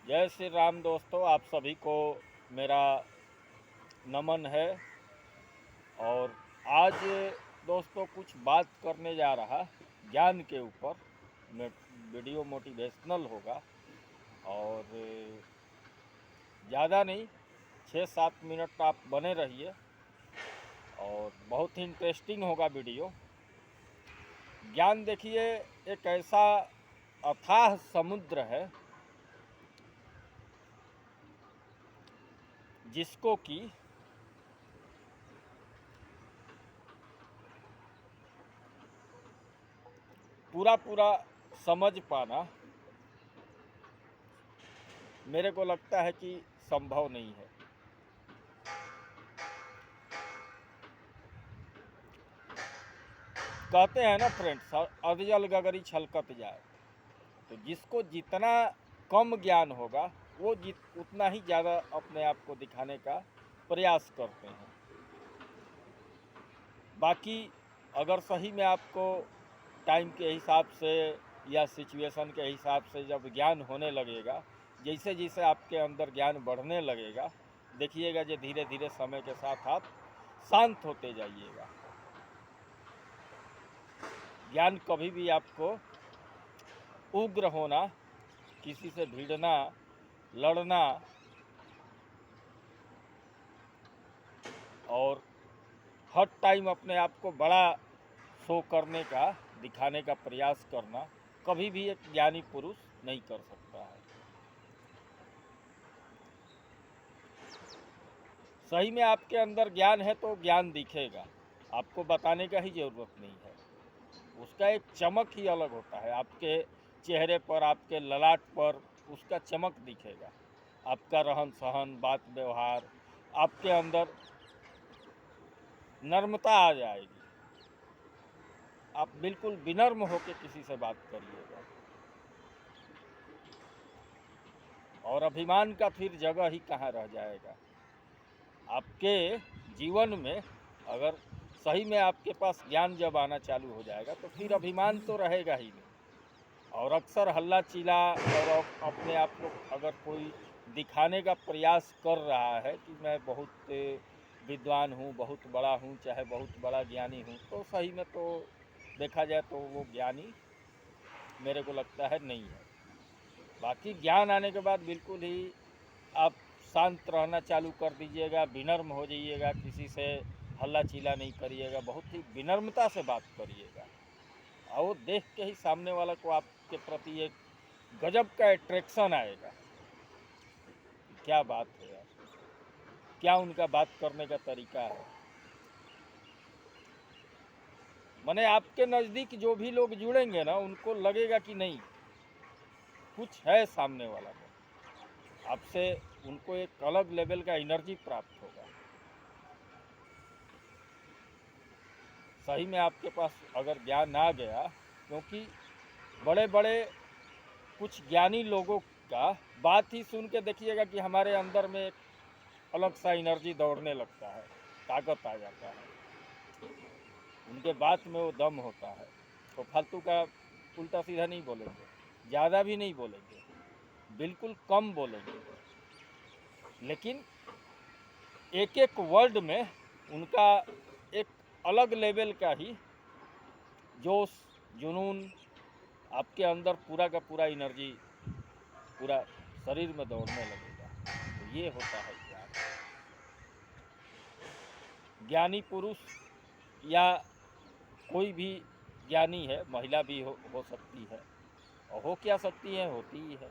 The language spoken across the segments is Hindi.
जय श्री राम दोस्तों, आप सभी को मेरा नमन है। और आज दोस्तों कुछ बात करने जा रहा ज्ञान के ऊपर। वीडियो मोटिवेशनल होगा और ज़्यादा नहीं, 6-7 मिनट आप बने रहिए और बहुत ही इंटरेस्टिंग होगा वीडियो। ज्ञान देखिए एक ऐसा अथाह समुद्र है जिसको कि पूरा समझ पाना मेरे को लगता है कि संभव नहीं है। कहते हैं ना फ्रेंड्स, अधजल गगरी छलकत जाए। तो जिसको जितना कम ज्ञान होगा वो उतना ही ज़्यादा अपने आप को दिखाने का प्रयास करते हैं। बाकी अगर सही में आपको टाइम के हिसाब से या सिचुएशन के हिसाब से जब ज्ञान होने लगेगा, जैसे जैसे आपके अंदर ज्ञान बढ़ने लगेगा, देखिएगा जो धीरे धीरे समय के साथ आप शांत होते जाइएगा। ज्ञान कभी भी आपको उग्र होना, किसी से भिड़ना, लड़ना और हर टाइम अपने आप को बड़ा शो करने का, दिखाने का प्रयास करना कभी भी एक ज्ञानी पुरुष नहीं कर सकता है। सही में आपके अंदर ज्ञान है तो ज्ञान दिखेगा, आपको बताने का ही ज़रूरत नहीं है। उसका एक चमक ही अलग होता है, आपके चेहरे पर, आपके ललाट पर उसका चमक दिखेगा। आपका रहन सहन, बात व्यवहार, आपके अंदर नम्रता आ जाएगी। आप बिल्कुल विनम्र होकर किसी से बात करिएगा और अभिमान का फिर जगह ही कहाँ रह जाएगा। आपके जीवन में अगर सही में आपके पास ज्ञान जब आना चालू हो जाएगा तो फिर अभिमान तो रहेगा ही नहीं। और अक्सर हल्ला चिल्ला और अपने आप को अगर कोई दिखाने का प्रयास कर रहा है कि मैं बहुत विद्वान हूँ, बहुत बड़ा हूँ, चाहे बहुत बड़ा ज्ञानी हूँ, तो सही में तो देखा जाए तो वो ज्ञानी मेरे को लगता है नहीं है। बाकी ज्ञान आने के बाद बिल्कुल ही आप शांत रहना चालू कर दीजिएगा, विनम्र हो जाइएगा, किसी से हल्ला चिल्ला नहीं करिएगा, बहुत ही विनम्रता से बात करिएगा और वो देख के ही सामने वाला को आपके प्रति एक गजब का अट्रैक्शन आएगा। क्या बात है यार, क्या उनका बात करने का तरीका है। माने आपके नज़दीक जो भी लोग जुड़ेंगे ना, उनको लगेगा कि नहीं कुछ है सामने वाला में, आपसे उनको एक अलग लेवल का एनर्जी प्राप्त होगा। सही में आपके पास अगर ज्ञान आ गया, क्योंकि बड़े बड़े कुछ ज्ञानी लोगों का बात ही सुन के देखिएगा कि हमारे अंदर में एक अलग सा एनर्जी दौड़ने लगता है, ताकत आ जाता है। उनके बात में वो दम होता है। तो फालतू का उल्टा सीधा नहीं बोलेंगे, ज़्यादा भी नहीं बोलेंगे, बिल्कुल कम बोलेंगे, लेकिन एक एक वर्ड में उनका एक अलग लेवल का ही जोश, जुनून, आपके अंदर पूरा का पूरा एनर्जी पूरा शरीर में दौड़ने लगेगा। तो ये होता है ज्ञान। ज्ञानी पुरुष या कोई भी ज्ञानी है, महिला भी हो सकती है और हो क्या सकती है, होती ही है।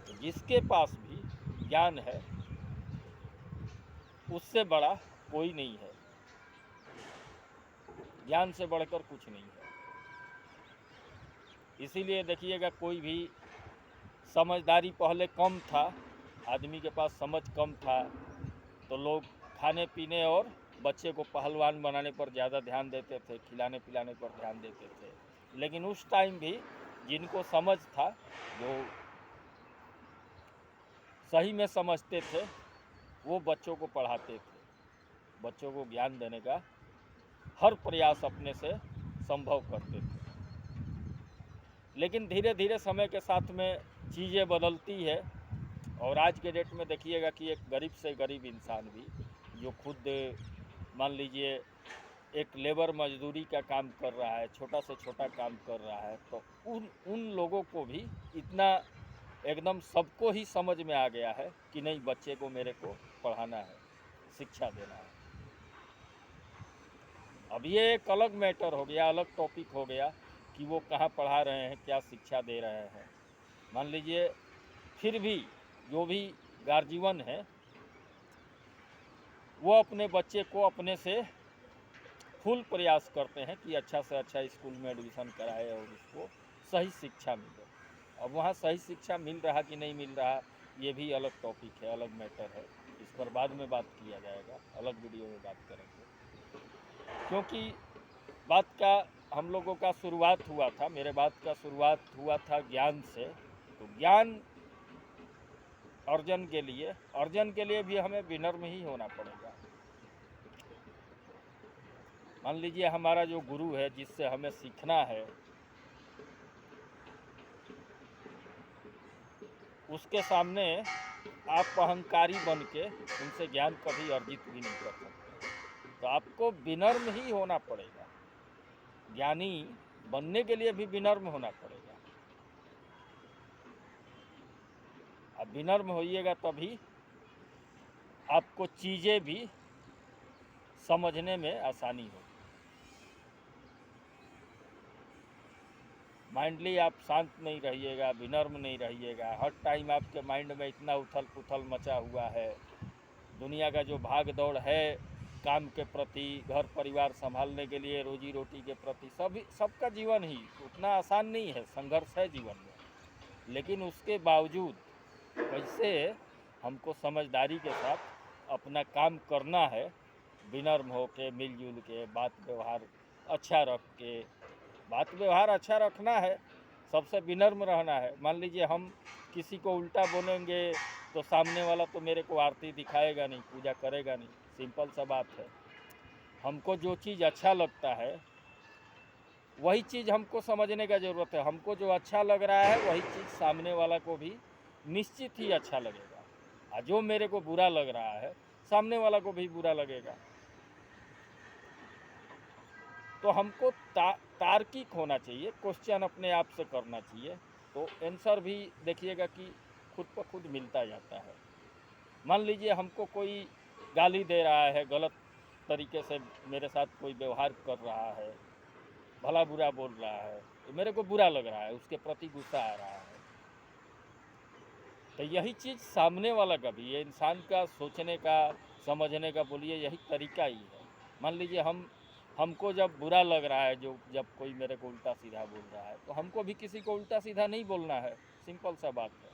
तो जिसके पास भी ज्ञान है उससे बड़ा कोई नहीं है, ज्ञान से बढ़कर कुछ नहीं है। इसीलिए देखिएगा कोई भी समझदारी पहले कम था, आदमी के पास समझ कम था, तो लोग खाने पीने और बच्चे को पहलवान बनाने पर ज़्यादा ध्यान देते थे, खिलाने पिलाने पर ध्यान देते थे। लेकिन उस टाइम भी जिनको समझ था, जो सही में समझते थे, वो बच्चों को पढ़ाते थे, बच्चों को ज्ञान देने का हर प्रयास अपने से संभव करते थे। लेकिन धीरे धीरे समय के साथ में चीज़ें बदलती है। और आज के डेट में देखिएगा कि एक गरीब से गरीब इंसान भी जो खुद मान लीजिए एक लेबर मजदूरी का काम कर रहा है, छोटा से छोटा काम कर रहा है, तो उन लोगों को भी इतना एकदम सबको ही समझ में आ गया है कि नहीं, बच्चे को मेरे को पढ़ाना है, शिक्षा देना है। अब ये एक अलग मैटर हो गया, अलग टॉपिक हो गया कि वो कहाँ पढ़ा रहे हैं, क्या शिक्षा दे रहे हैं। मान लीजिए फिर भी जो भी गार्जियन है वो अपने बच्चे को अपने से फुल प्रयास करते हैं कि अच्छा से अच्छा स्कूल में एडमिशन कराए और उसको सही शिक्षा मिले। अब वहाँ सही शिक्षा मिल रहा कि नहीं मिल रहा, ये भी अलग टॉपिक है, अलग मैटर है। इस पर बाद में बात किया जाएगा, अलग वीडियो में बात करेंगे। क्योंकि बात का हम लोगों का शुरुआत हुआ था, मेरे बात का शुरुआत हुआ था ज्ञान से। तो ज्ञान अर्जन के लिए भी हमें विनम्र ही होना पड़ेगा। मान लीजिए हमारा जो गुरु है, जिससे हमें सीखना है, उसके सामने आप अहंकारी बन के उनसे ज्ञान कभी अर्जित भी नहीं कर सकते। तो आपको विनम्र ही होना पड़ेगा। ज्ञानी बनने के लिए भी विनम्र होना पड़ेगा। आप विनम्र होइएगा तभी आपको चीज़ें भी समझने में आसानी होगी। माइंडली आप शांत नहीं रहिएगा, विनम्र नहीं रहिएगा, हर टाइम आपके माइंड में इतना उथल पुथल मचा हुआ है, दुनिया का जो भाग दौड़ है काम के प्रति, घर परिवार संभालने के लिए, रोजी रोटी के प्रति, सबका जीवन ही उतना आसान नहीं है, संघर्ष है जीवन में। लेकिन उसके बावजूद कैसे हमको समझदारी के साथ अपना काम करना है, विनम्र होके, मिलजुल के, बात व्यवहार अच्छा रख के, बात व्यवहार अच्छा रखना है, सबसे विनम्र रहना है। मान लीजिए हम किसी को उल्टा बोलेंगे तो सामने वाला तो मेरे को आरती दिखाएगा नहीं, पूजा करेगा नहीं, सिंपल सा बात है। हमको जो चीज़ अच्छा लगता है वही चीज़ हमको समझने का ज़रूरत है। हमको जो अच्छा लग रहा है वही चीज़ सामने वाला को भी निश्चित ही अच्छा लगेगा, और जो मेरे को बुरा लग रहा है सामने वाला को भी बुरा लगेगा। तो हमको तार्किक होना चाहिए, क्वेश्चन अपने आप से करना चाहिए, तो आंसर भी देखिएगा कि खुद ब खुद मिलता जाता है। मान लीजिए हमको कोई गाली दे रहा है, गलत तरीके से मेरे साथ कोई व्यवहार कर रहा है, भला बुरा बोल रहा है, तो मेरे को बुरा लग रहा है, उसके प्रति गुस्सा आ रहा है। तो यही चीज़ सामने वाला का भी, ये इंसान का सोचने का, समझने का, बोलिए यही तरीका ही है। मान लीजिए हमको जब बुरा लग रहा है, जब कोई मेरे को उल्टा सीधा बोल रहा है, तो हमको भी किसी को उल्टा सीधा नहीं बोलना है, सिंपल सा बात है।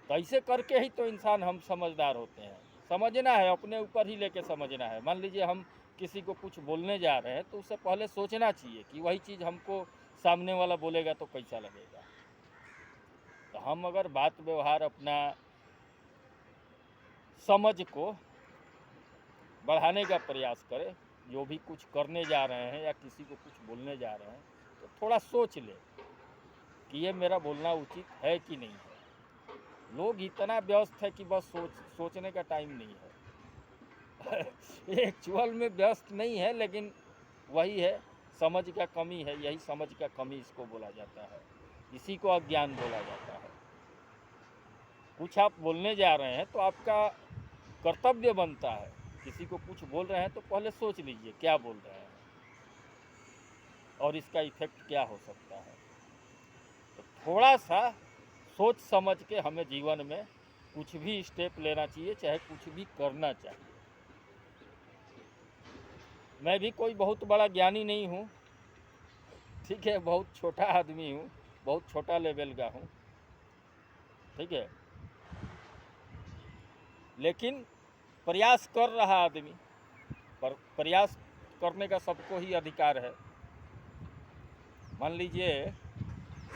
तो ऐसे करके ही तो इंसान हम समझदार होते हैं। समझना है, अपने ऊपर ही लेके समझना है। मान लीजिए हम किसी को कुछ बोलने जा रहे हैं तो उससे पहले सोचना चाहिए कि वही चीज़ हमको सामने वाला बोलेगा तो कैसा लगेगा। तो हम अगर बात व्यवहार अपना समझ को बढ़ाने का प्रयास करें, जो भी कुछ करने जा रहे हैं या किसी को कुछ बोलने जा रहे हैं, तो थोड़ा सोच ले कि ये मेरा बोलना उचित है कि नहीं है। लोग इतना व्यस्त है कि बस सोचने का टाइम नहीं है। एक्चुअल में व्यस्त नहीं है, लेकिन वही है, समझ का कमी है। यही समझ का कमी इसको बोला जाता है, इसी को अज्ञान बोला जाता है। कुछ आप बोलने जा रहे हैं तो आपका कर्तव्य बनता है, किसी को कुछ बोल रहे हैं तो पहले सोच लीजिए क्या बोल रहे हैं और इसका इफेक्ट क्या हो सकता है। तो थोड़ा सा सोच समझ के हमें जीवन में कुछ भी स्टेप लेना चाहिए, चाहे कुछ भी करना चाहिए। मैं भी कोई बहुत बड़ा ज्ञानी नहीं हूँ, ठीक है, बहुत छोटा आदमी हूँ, बहुत छोटा लेवल का हूँ, ठीक है, लेकिन प्रयास कर रहा आदमी, पर प्रयास करने का सबको ही अधिकार है। मान लीजिए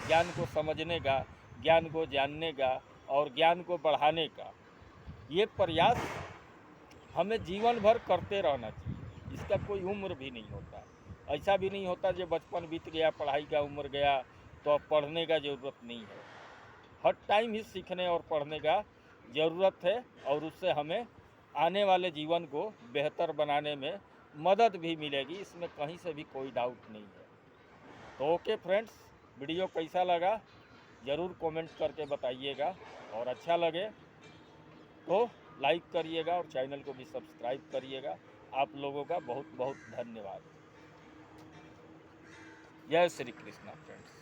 ज्ञान को समझने का, ज्ञान को जानने का और ज्ञान को बढ़ाने का ये प्रयास हमें जीवन भर करते रहना चाहिए। इसका कोई उम्र भी नहीं होता। ऐसा भी नहीं होता जो बचपन बीत गया, पढ़ाई का उम्र गया, तो अब पढ़ने का ज़रूरत नहीं है। हर टाइम ही सीखने और पढ़ने का ज़रूरत है, और उससे हमें आने वाले जीवन को बेहतर बनाने में मदद भी मिलेगी, इसमें कहीं से भी कोई डाउट नहीं है। तो ओके फ्रेंड्स, वीडियो कैसा लगा ज़रूर कमेंट करके बताइएगा, और अच्छा लगे तो लाइक करिएगा और चैनल को भी सब्सक्राइब करिएगा। आप लोगों का बहुत बहुत धन्यवाद। जय श्री कृष्णा फ्रेंड्स।